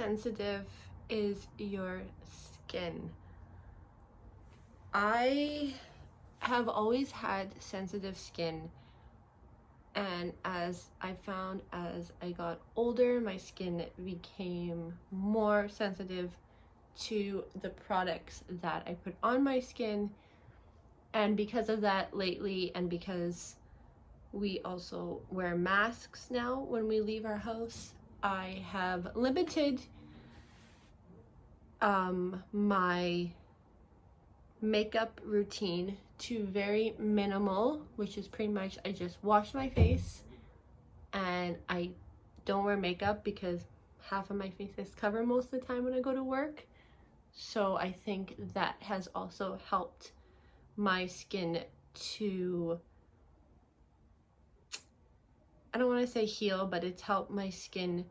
sensitive is your skin? I have always had sensitive skin, and as I found as I got older, my skin became more sensitive to the products that I put on my skin. And because of that lately, and because we also wear masks now when we leave our house, I have limited my makeup routine to very minimal, which is pretty much I just wash my face and I don't wear makeup because half of my face is covered most of the time when I go to work. So I think that has also helped my skin to, I don't want to say heal, but it's helped my skin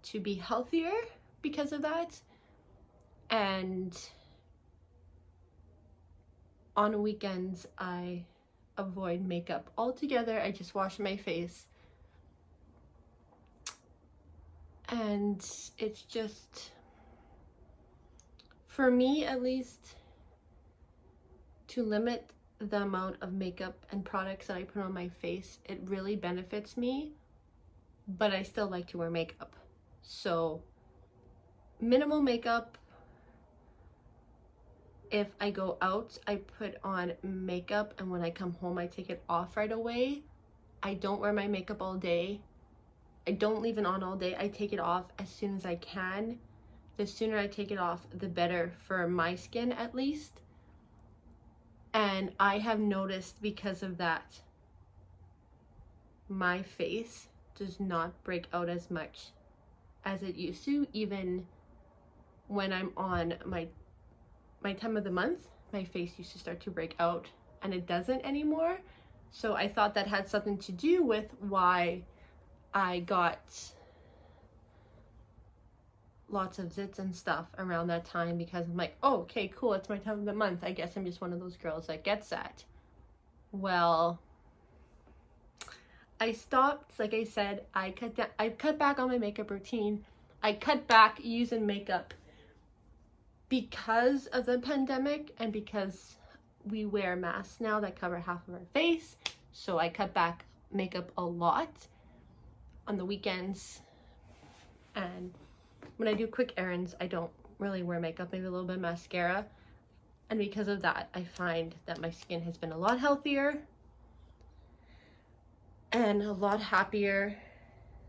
to be healthier because of that. And on weekends, I avoid makeup altogether. I just wash my face. And it's just, for me at least, to limit the amount of makeup and products that I put on my face, it really benefits me, but I still like to wear makeup. So minimal makeup. If I go out, I put on makeup, and when I come home, I take it off right away. I don't wear my makeup all day. I don't leave it on all day. I take it off as soon as I can. The sooner I take it off, the better for my skin, at least. And I have noticed because of that, my face does not break out as much as it used to. Even when I'm on my time of the month, my face used to start to break out, and it doesn't anymore. So I thought that had something to do with why I got lots of zits and stuff around that time, because I'm like, oh, okay, cool, it's my time of the month. I guess I'm just one of those girls that gets that. Well, I stopped, like I said, I cut back on my makeup routine. I cut back using makeup because of the pandemic, and because we wear masks now that cover half of our face. So I cut back makeup a lot on the weekends, and when I do quick errands, I don't really wear makeup, maybe a little bit of mascara. And because of that, I find that my skin has been a lot healthier and a lot happier.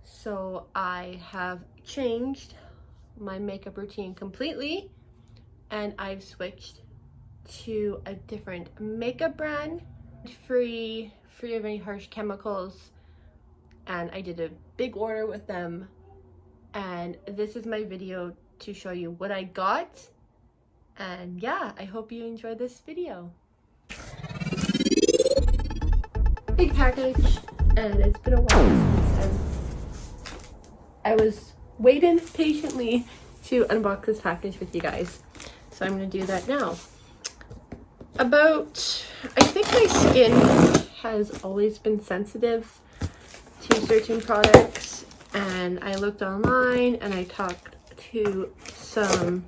So I have changed my makeup routine completely, and I've switched to a different makeup brand, free of any harsh chemicals. And I did a big order with them, and this is my video to show you what I got. And yeah, I hope you enjoyed this video. Big package, and it's been a while since I was waiting patiently to unbox this package with you guys. So I'm gonna do that now. I think my skin has always been sensitive to certain products, and I looked online and I talked to some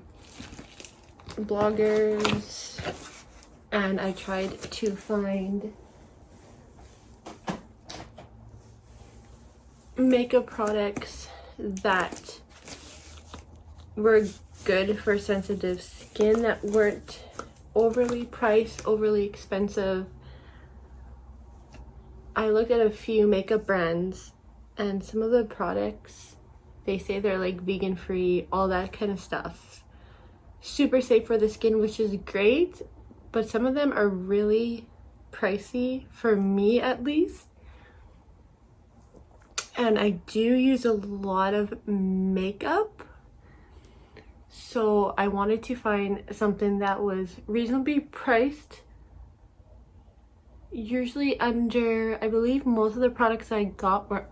bloggers, and I tried to find makeup products that were good for sensitive skin, that weren't overly priced, overly expensive. I looked at a few makeup brands, and some of the products, they say they're like vegan free, all that kind of stuff. Super safe for the skin, which is great, but some of them are really pricey, for me at least. And I do use a lot of makeup, so I wanted to find something that was reasonably priced, usually under, I believe most of the products I got were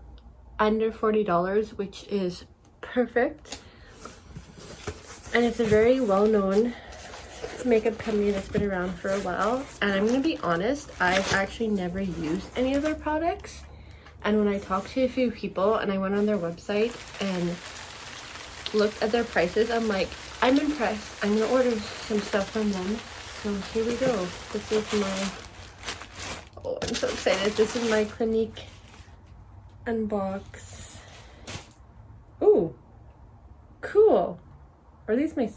under $40, which is perfect. And it's a very well-known makeup company that's been around for a while. And I'm gonna be honest, I've actually never used any of their products. And when I talked to a few people and I went on their website and looked at their prices. I'm like, I'm impressed. I'm gonna order some stuff from them. So here we go. This is my, oh, I'm so excited. This is my Clinique unbox. Ooh, cool. Are these my,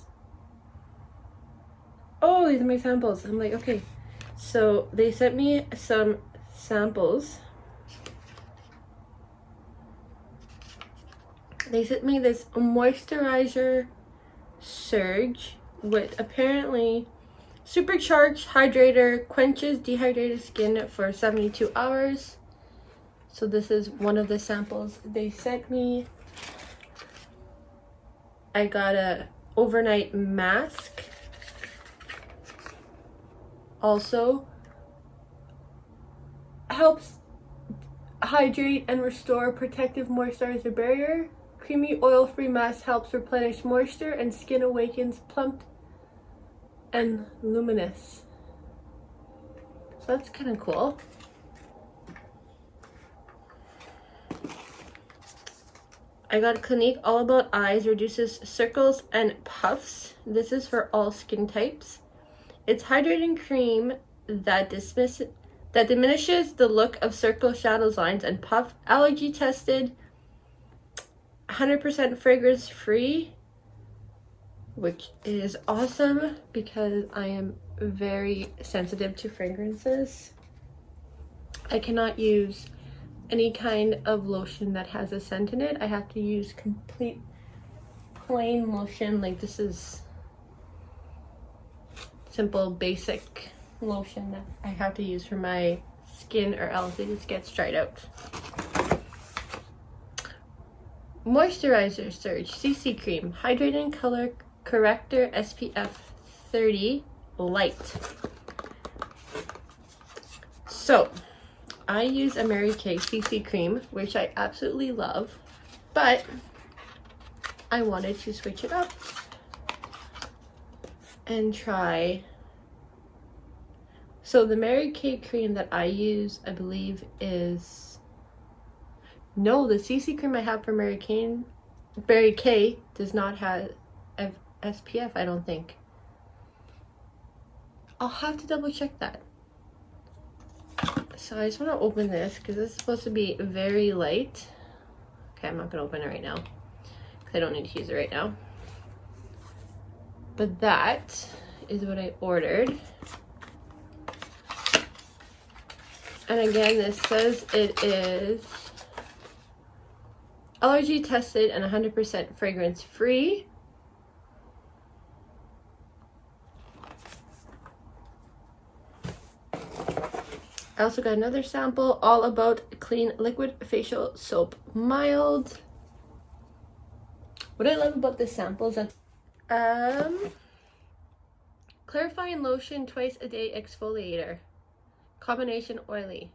oh, these are my samples. I'm like, okay. So they sent me some samples. They sent me this moisturizer surge with apparently supercharged hydrator, quenches dehydrated skin for 72 hours. So this is one of the samples they sent me. I got a overnight mask. Also helps hydrate and restore protective moisturizer barrier. Creamy oil-free mask helps replenish moisture and skin awakens plump and luminous. So that's kind of cool. I got Clinique All About Eyes, reduces circles and puffs. This is for all skin types. It's hydrating cream that diminishes the look of circle, shadows, lines, and puff. Allergy tested, 100% fragrance free, which is awesome because I am very sensitive to fragrances. I cannot use any kind of lotion that has a scent in it. I have to use complete plain lotion. Like, this is simple basic lotion that I have to use for my skin, or else it just gets dried out. Moisturizer Surge CC Cream, hydrating color corrector, SPF 30 light. So I use a Mary Kay CC cream, which I absolutely love, but I wanted to switch it up and try. So the Mary Kay cream that I use, I believe is, no, the CC cream I have for Mary Kay does not have SPF, I don't think. I'll have to double check that. So I just want to open this because it's supposed to be very light. Okay, I'm not going to open it right now because I don't need to use it right now. But that is what I ordered. And again, this says it is allergy tested and 100% fragrance free. I also got another sample, All About Clean Liquid Facial Soap Mild. What I love about this sample is that clarifying lotion, twice a day exfoliator, combination oily.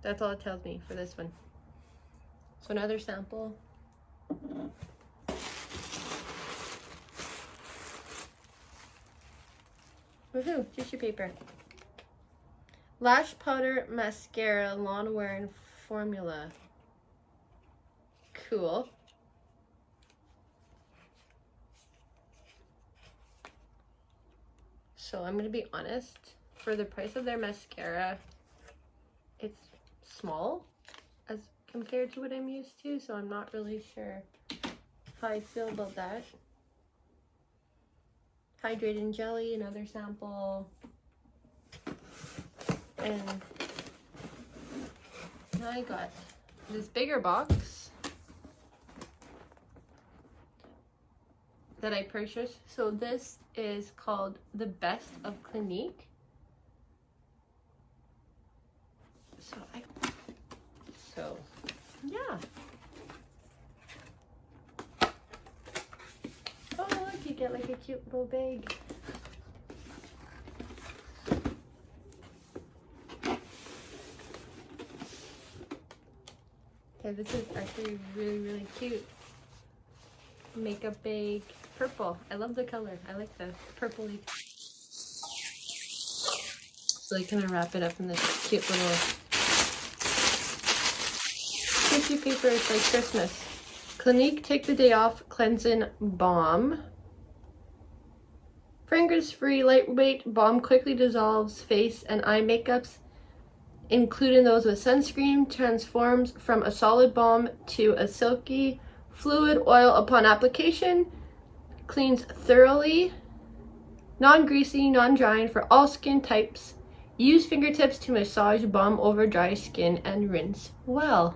That's all it tells me for this one. So another sample. Woohoo, tissue paper. Lash powder, mascara, lawn wearing formula. Cool. So I'm gonna be honest, for the price of their mascara, it's small as compared to what I'm used to, so I'm not really sure how I feel about that. Hydrating jelly, another sample. And I got this bigger box that I purchased. So this is called The Best of Clinique. So yeah. Oh, look, you get like a cute little bag. Okay, this is actually really, really cute. Makeup bag, purple. I love the color. I like the purpley. So I kind of wrap it up in this cute little tissue paper. It's like Christmas. Clinique Take the Day Off Cleansing Balm. Fragrance-free, lightweight balm quickly dissolves face and eye makeups, including those with sunscreen, transforms from a solid balm to a silky fluid oil upon application, cleans thoroughly, non-greasy, non-drying for all skin types. Use fingertips to massage balm over dry skin and rinse well.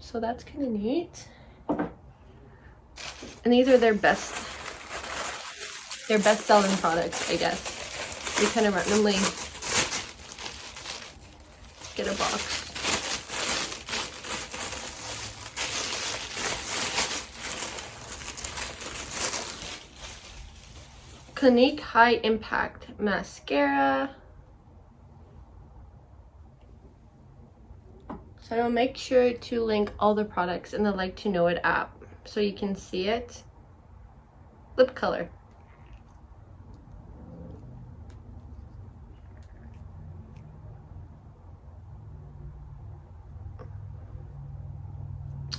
So that's kind of neat. And these are their best-selling products, I guess. We kind of randomly get a box. Clinique High Impact Mascara. So I'll make sure to link all the products in the Like to Know It app so you can see it. Lip color.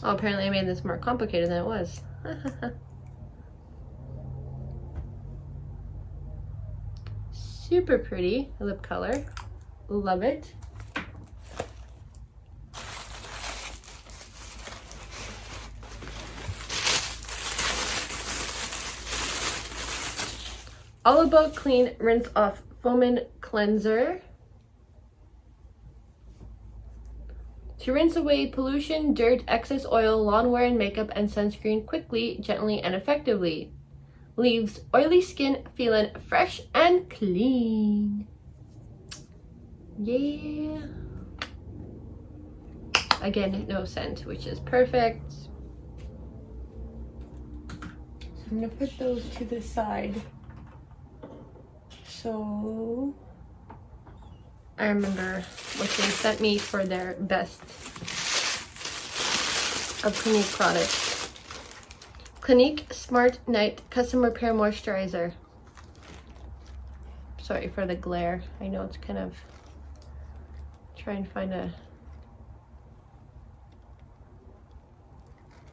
Oh, apparently I made this more complicated than it was. Super pretty lip color. Love it. All About Clean Rinse Off Foaming Cleanser. To rinse away pollution, dirt, excess oil, lawn wear, and makeup and sunscreen quickly, gently, and effectively. Leaves oily skin feeling fresh and clean. Yeah. Again, no scent, which is perfect. So I'm gonna put those to the side. So I remember what they sent me for their best of Clinique products. Clinique Smart Night Custom Repair Moisturizer. Sorry for the glare. I know it's kind of, try and find a,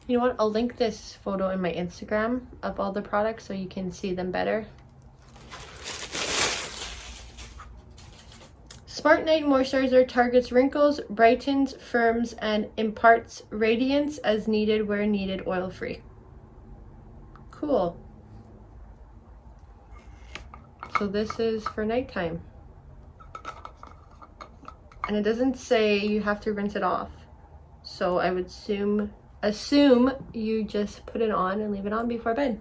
you know what, I'll link this photo in my Instagram of all the products so you can see them better. Smart Night Moisturizer targets wrinkles, brightens, firms, and imparts radiance as needed where needed, oil-free. Cool. So this is for nighttime. And it doesn't say you have to rinse it off. So I would assume you just put it on and leave it on before bed.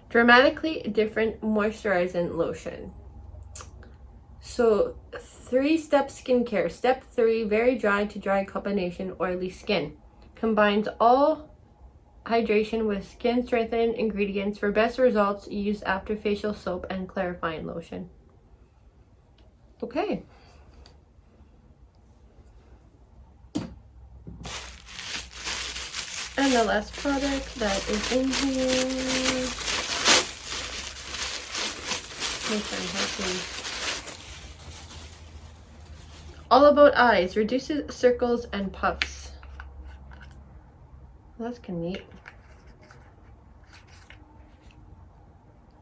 Dramatically Different Moisturizing Lotion. So 3-step skincare. Step 3, very dry to dry combination, oily skin. Combines all hydration with skin strengthening ingredients. For best results, use after facial soap and clarifying lotion. Okay. And the last product that is in here. All About Eyes. Reduces circles and puffs. Well, that's kind of neat.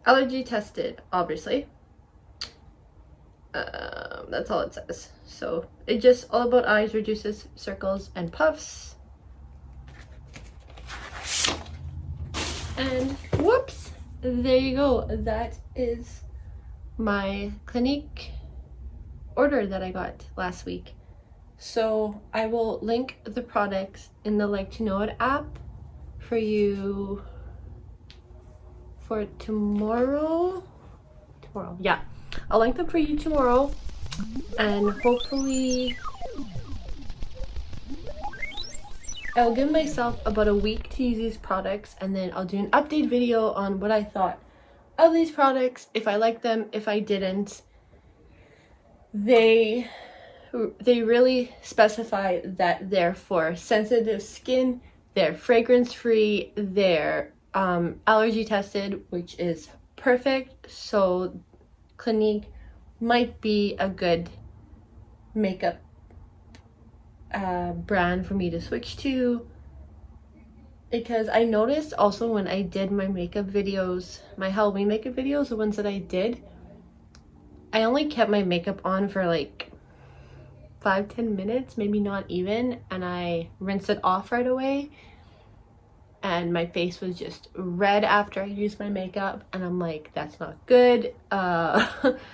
Allergy tested, obviously. That's all it says. So it just, All About Eyes reduces circles and puffs. And whoops, there you go. That is my Clinique order that I got last week. So I will link the products in the Like to Know It app for you for tomorrow. Yeah, I'll link them for you tomorrow, and hopefully I'll give myself about a week to use these products, and then I'll do an update video on what I thought of these products, if I liked them, if I didn't. They really specify that they're for sensitive skin, they're fragrance free, they're allergy tested, which is perfect, so Clinique might be a good makeup brand for me to switch to, because I noticed also when I did my makeup videos, my Halloween makeup videos, the ones that I did, I only kept my makeup on for like 5-10 minutes, maybe not even, and I rinsed it off right away, and my face was just red after I used my makeup, and I'm like, that's not good. I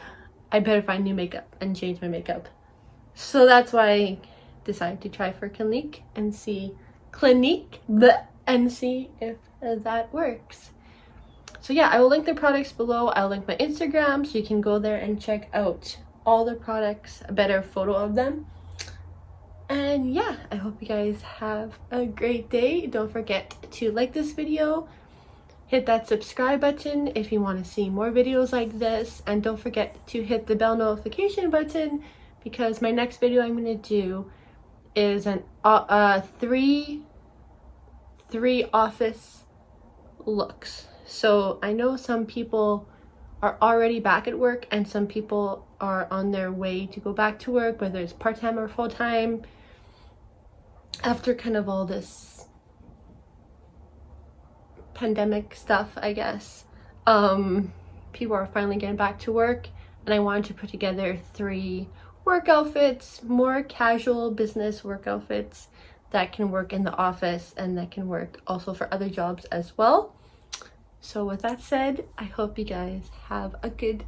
better find new makeup and change my makeup. So that's why I decided to try for Clinique and see and see if that works. So yeah, I will link the products below. I'll link my Instagram so you can go there and check out all the products, a better photo of them. And yeah, I hope you guys have a great day. Don't forget to like this video, hit that subscribe button if you want to see more videos like this, and don't forget to hit the bell notification button, because my next video I'm going to do is an three office looks. So I know some people are already back at work and some people are on their way to go back to work, whether it's part-time or full-time, after kind of all this pandemic stuff, I guess. People are finally getting back to work, and I wanted to put together 3 work outfits, more casual business work outfits that can work in the office and that can work also for other jobs as well. So with that said, I hope you guys have a good